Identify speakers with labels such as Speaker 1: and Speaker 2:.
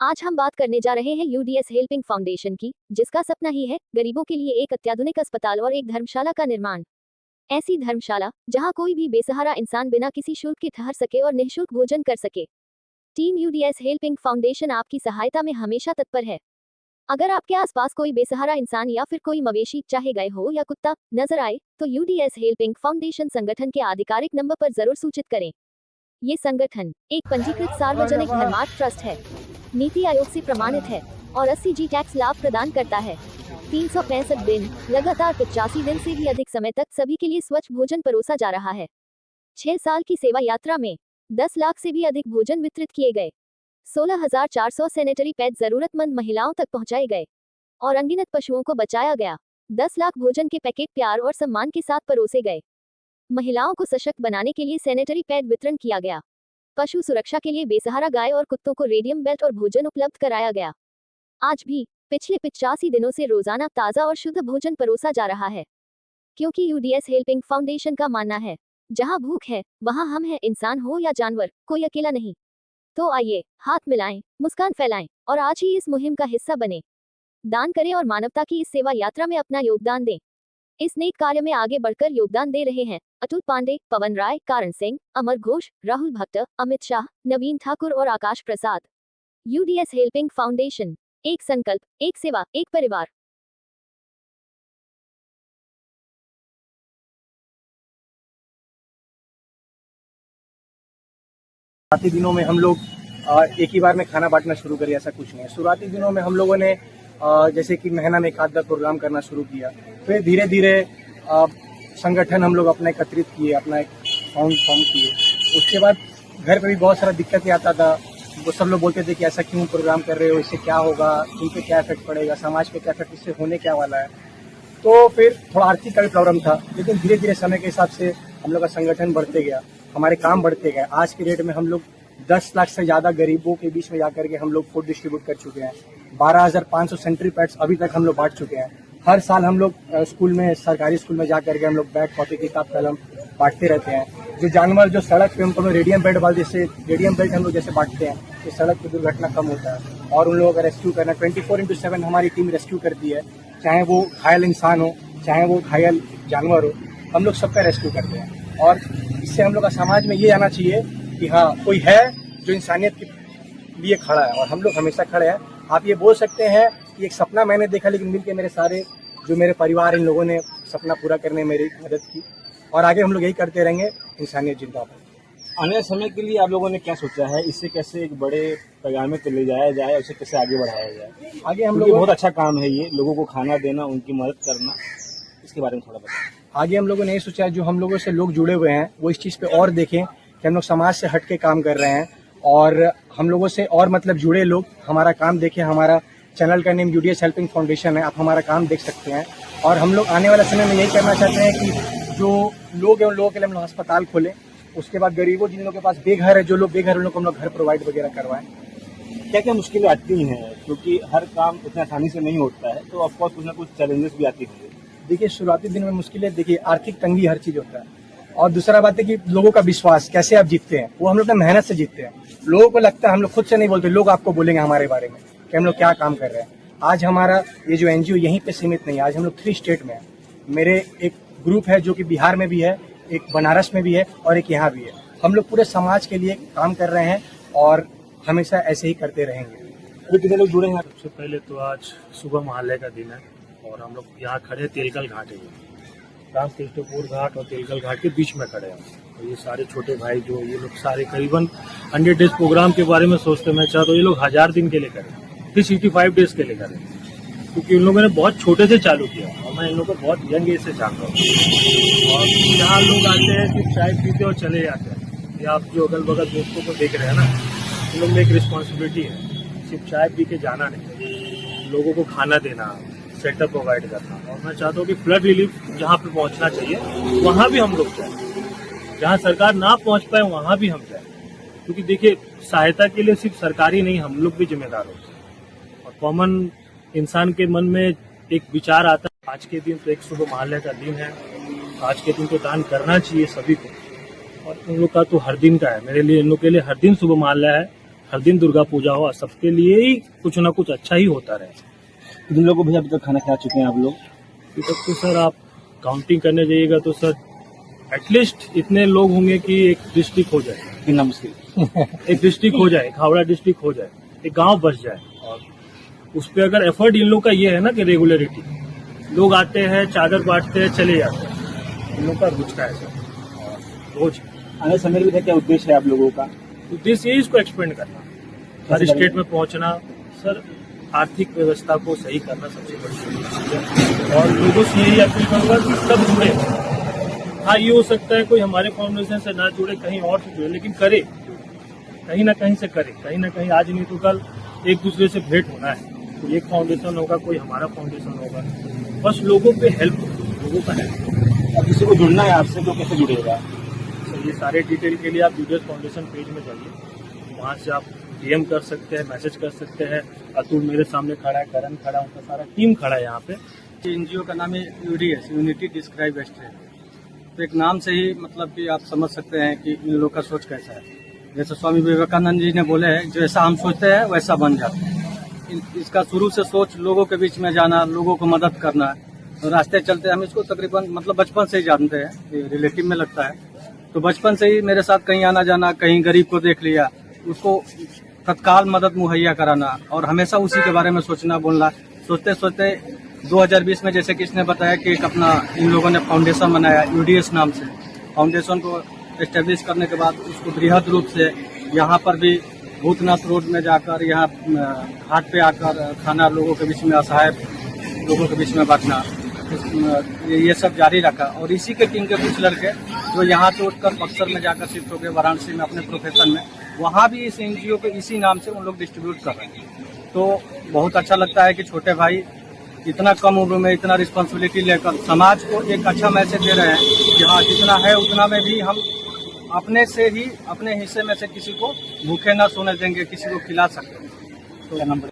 Speaker 1: आज हम बात करने जा रहे हैं यूडीएस हेल्पिंग फाउंडेशन की, जिसका सपना ही है गरीबों के लिए एक अत्याधुनिक अस्पताल और एक धर्मशाला का निर्माण। ऐसी धर्मशाला जहां कोई भी बेसहारा इंसान बिना किसी शुल्क के ठहर सके और निःशुल्क भोजन कर सके। टीम यूडीएस हेल्पिंग फाउंडेशन आपकी सहायता में हमेशा तत्पर है। अगर आपके आसपास कोई बेसहारा इंसान या फिर कोई मवेशी, चाहे गाय हो या कुत्ता, नजर आए तो यूडीएस हेल्पिंग फाउंडेशन संगठन के आधिकारिक नंबर पर जरूर सूचित करें। ये संगठन एक पंजीकृत सार्वजनिक धर्मार्थ ट्रस्ट है, नीति आयोग से प्रमाणित है और 80 जी टैक्स लाभ प्रदान करता है। 365 दिन लगातार 85 दिन से भी अधिक समय तक सभी के लिए स्वच्छ भोजन परोसा जा रहा है। 6 साल की सेवा यात्रा में 10 लाख से भी अधिक भोजन वितरित किए गए। 16,400 सैनिटरी पैड जरूरतमंद महिलाओं तक पहुंचाए गए और अनगिनत पशुओं को बचाया गया। 10 लाख भोजन के पैकेट प्यार और सम्मान के साथ परोसे गए। महिलाओं को सशक्त बनाने के लिए सैनिटरी पैड वितरण किया गया। पशु सुरक्षा के लिए बेसहारा गाय और कुत्तों को रेडियम बेल्ट और भोजन उपलब्ध कराया गया। आज भी पिछले 85 दिनों से रोजाना ताज़ा और शुद्ध भोजन परोसा जा रहा है, क्योंकि यूडीएस हेल्पिंग फाउंडेशन का मानना है, जहां भूख है वहां हम हैं, इंसान हो या जानवर, कोई अकेला नहीं। तो आइए हाथ मिलाएं, मुस्कान फैलाएं और आज ही इस मुहिम का हिस्सा बने। दान करें और मानवता की इस सेवा यात्रा में अपना योगदान दें। इस नेक कार्य में आगे बढ़कर योगदान दे रहे हैं अतुल पांडे, पवन राय, कारण सिंह, अमर घोष, राहुल भट्ट, अमित शाह, नवीन ठाकुर और आकाश प्रसाद। यूडीएस हेल्पिंग फाउंडेशन, एक संकल्प, एक सेवा, एक परिवार।
Speaker 2: शुरुआती दिनों में हम लोग एक ही बार में खाना बांटना शुरू करिए, ऐसा कुछ नहीं है। शुरुआती दिनों में हम लोगों ने जैसे कि महीना में 1-2 प्रोग्राम करना शुरू किया, फिर धीरे धीरे संगठन हम लोग अपना एकत्रित किए, अपना एक फॉर्म किए। उसके बाद घर पे भी बहुत सारा दिक्कतें आता था। वो सब लोग बोलते थे कि ऐसा क्यों प्रोग्राम कर रहे हो, इससे क्या होगा, तुम पे क्या इफेक्ट पड़ेगा, समाज पे क्या इफेक्ट, इससे होने क्या वाला है। तो फिर थोड़ा आर्थिक का भी प्रॉब्लम था, लेकिन धीरे धीरे समय के हिसाब से हम लोग का संगठन बढ़ते गया, हमारे काम बढ़ते गए। आज के डेट में हम लोग 10 लाख से ज़्यादा गरीबों के बीच में जाकर के हम लोग फूड डिस्ट्रीब्यूट कर चुके हैं। 12,500 सैनिटरी पैड्स अभी तक हम लोग बांट चुके हैं। हर साल हम लोग स्कूल में, सरकारी स्कूल में जाकर के हम लोग बैग, कॉपी, किताब, कलम बांटते रहते हैं। जो जानवर जो सड़क पे, उनको रेडियम बेल्ट वाले, जैसे रेडियम बेल्ट हम लोग जैसे बांटते हैं, तो सड़क पर दुर्घटना कम होता है और उन लोगों का रेस्क्यू करना 24/7 हमारी टीम रेस्क्यू करती है। चाहे वो घायल इंसान हो, चाहे वो घायल जानवर हो, हम लोग सबका रेस्क्यू करते हैं। और इससे हम लोग का समाज में ये आना चाहिए कि हाँ, कोई है जो इंसानियत के लिए खड़ा है और हम लोग हमेशा खड़े हैं। आप ये बोल सकते हैं कि एक सपना मैंने देखा, लेकिन मिलके मेरे सारे जो मेरे परिवार, इन लोगों ने सपना पूरा करने में मेरी मदद की और आगे हम लोग यही करते रहेंगे। इंसानियत जिंदाबाद।
Speaker 3: आने वाले समय के लिए आप लोगों ने क्या सोचा है, इससे कैसे एक बड़े पैगामे पे ले जाया जाए, उसे कैसे आगे बढ़ाया जाए?
Speaker 2: आगे हम
Speaker 3: लोग
Speaker 2: लोग
Speaker 3: बहुत अच्छा काम है ये, लोगों को खाना देना, उनकी मदद करना, इसके बारे में थोड़ा बताएं।
Speaker 2: आगे हम लोगों ने ये सोचा है, जो हम लोगों से लोग जुड़े हुए हैं वो इस चीज़ पे और देखें कि हम लोग समाज से हट के काम कर रहे हैं और हम लोगों से और मतलब जुड़े लोग हमारा काम देखें। हमारा चैनल का नेम यूडीएस हेल्पिंग फाउंडेशन है, आप हमारा काम देख सकते हैं। और हम लोग आने वाले समय में यही करना चाहते हैं कि जो लोग हैं उन लोगों के लिए हम लोग अस्पताल खोलें। उसके बाद गरीबों, जिन लोगों के पास बेघर है, जो लोग बेघर, उन लोगों को हम लोग घर प्रोवाइड वगैरह करवाएं।
Speaker 3: क्या क्या मुश्किलें आती हैं, क्योंकि हर काम इतना आसानी से नहीं होता है, तो ऑफकोर्स कुछ ना कुछ चैलेंजेस भी आती होंगे।
Speaker 2: देखिए, शुरुआती दिन में मुश्किलें, देखिए आर्थिक तंगी हर चीज़ होता है और दूसरा बात है कि लोगों का विश्वास कैसे आप जीतते हैं, वो हम लोग अपना मेहनत से जीतते हैं। लोगों को लगता है, हम लोग खुद से नहीं बोलते, लोग आपको बोलेंगे हमारे बारे में कि हम लोग क्या काम कर रहे हैं। आज हमारा ये जो एनजीओ यहीं पे सीमित नहीं है, आज हम लोग 3 स्टेट में है। मेरे एक ग्रुप है जो कि बिहार में भी है, एक बनारस में भी है और एक यहाँ भी है। हम लोग पूरे समाज के लिए काम कर रहे हैं और हमेशा ऐसे ही करते रहेंगे।
Speaker 3: अभी कितने लोग जुड़े हैं?
Speaker 4: सबसे पहले तो आज सुबह महालय का दिन है और हम लोग यहाँ खड़े, तेलकल घाट है, राम तीर्थपुर घाट और तेलकल घाट के बीच में खड़े हैं। और ये सारे छोटे भाई जो ये लोग सारे करीबन 100 डेज प्रोग्राम के बारे में सोचते हैं। मैं चाहता हूँ ये लोग 1000 दिन के लिए करें, 365 डेज के लिए करें, क्योंकि उन लोगों ने बहुत छोटे से चालू किया और मैं इन लोगों को बहुत यंग एज से जानता हूँ। और यहाँ लोग आते हैं सिर्फ चाय पीते और चले जाते हैं। ये आप जो अगल बगल दोस्तों को देख रहे हैं ना, इन लोग में एक रिस्पॉन्सिबिलिटी है, सिर्फ चाय पी के जाना नहीं, लोगों को खाना देना, सेटअप प्रोवाइड करना। और मैं चाहता हूँ कि फ्लड रिलीफ जहाँ पे पहुँचना चाहिए वहाँ भी हम लोग जाएं, जहाँ सरकार ना पहुँच पाए वहाँ भी हम जाएं। क्योंकि देखिए, सहायता के लिए सिर्फ सरकारी नहीं, हम लोग भी जिम्मेदार होते हैं। और कॉमन इंसान के मन में एक विचार आता है, आज के दिन तो एक सुबह महालय का दिन है, आज के दिन तो दान करना चाहिए सभी को। और उन लोग का तो हर दिन का है, मेरे लिए, इन लोग के लिए हर दिन सुबह महालय है, हर दिन दुर्गा पूजा हो, सबके लिए ही कुछ ना कुछ अच्छा ही होता रहे।
Speaker 3: कितने लोगों को भैया अभी तक खाना खिला चुके हैं आप लोग?
Speaker 4: अभी तक तो सर आप काउंटिंग करने जाइएगा तो सर एटलीस्ट इतने लोग होंगे कि एक डिस्ट्रिक्ट हो जाए,
Speaker 3: कितना मुश्किल।
Speaker 4: एक डिस्ट्रिक्ट हो जाए, हावड़ा डिस्ट्रिक्ट हो जाए, एक गांव बस जाए। और उस पर अगर एफर्ट इन लोग का ये है ना कि रेगुलरिटी, लोग आते हैं, चादर बांटते हैं, चले जाते हैं, इन लोग का रुचता है सर। और रोज
Speaker 3: आने समय में क्या उद्देश्य है आप लोगों का?
Speaker 4: उद्देश्य यही इसको एक्सपेंड करना, हर स्टेट में पहुंचना सर, आर्थिक व्यवस्था को सही करना सबसे बड़ी चीज है। और लोगों से यही अपील करूंगा कि सब जुड़े। हाँ, ये हो सकता है कोई हमारे फाउंडेशन से ना जुड़े, कहीं और से जुड़े, लेकिन करे, कहीं ना कहीं से करे, कहीं ना कहीं आज नहीं तो कल एक दूसरे से भेंट होना है। कोई एक फाउंडेशन होगा, कोई हमारा फाउंडेशन होगा, बस लोगों पे हेल्प, लोगों का हेल्प।
Speaker 3: अब किसी को जुड़ना है आपसे तो कैसे जुड़ेगा?
Speaker 4: तो ये सारे डिटेल के लिए आप यूडीएस फाउंडेशन पेज में जाइए, वहाँ से आप डीएम कर सकते हैं, मैसेज कर सकते हैं। अतुल मेरे सामने खड़ा है, करण खड़ा है, उनका सारा टीम खड़ा है यहाँ पे।
Speaker 2: एनजीओ का नाम है यूडीएस, यूनिटी डिस्क्राइब स्टेट। तो एक नाम से ही मतलब कि आप समझ सकते हैं कि इन लोग का सोच कैसा है। जैसे स्वामी विवेकानंद जी ने बोले हैं, जैसा हम सोचते हैं वैसा बन जाते हैं। इसका शुरू से सोच लोगों के बीच में जाना, लोगों को मदद करना। तो रास्ते चलते हम इसको तकरीबन मतलब बचपन से ही जानते हैं, रिलेटिव में लगता है। तो बचपन से ही मेरे साथ कहीं आना जाना, कहीं गरीब को देख लिया, उसको तत्काल मदद मुहैया कराना और हमेशा उसी के बारे में सोचना बोलना। सोचते सोचते 2020 में जैसे कि इसने बताया कि एक अपना इन लोगों ने फाउंडेशन बनाया यूडीएस नाम से। फाउंडेशन को एस्टेब्लिश करने के बाद उसको बृहद रूप से यहाँ पर भी भूतनाथ रोड में जाकर, यहाँ घाट पे आकर खाना लोगों के बीच में, असहाय लोगों के बीच में बांटना, ये सब जारी रखा। और इसी के टीम के कुछ लड़के जो यहाँ से उठकर बक्सर में जाकर शिफ्ट हो गए, वाराणसी में अपने प्रोफेशन में, वहाँ भी इस एनजीओ के इसी नाम से उन लोग डिस्ट्रीब्यूट कर रहे हैं। तो बहुत अच्छा लगता है कि छोटे भाई इतना कम उम्र में इतना रिस्पॉन्सिबिलिटी लेकर समाज को एक अच्छा मैसेज दे रहे हैं कि हाँ, जितना है उतना में भी हम अपने से ही, अपने हिस्से में से किसी को भूखे ना सोने देंगे, किसी को खिला सकते हैं। तो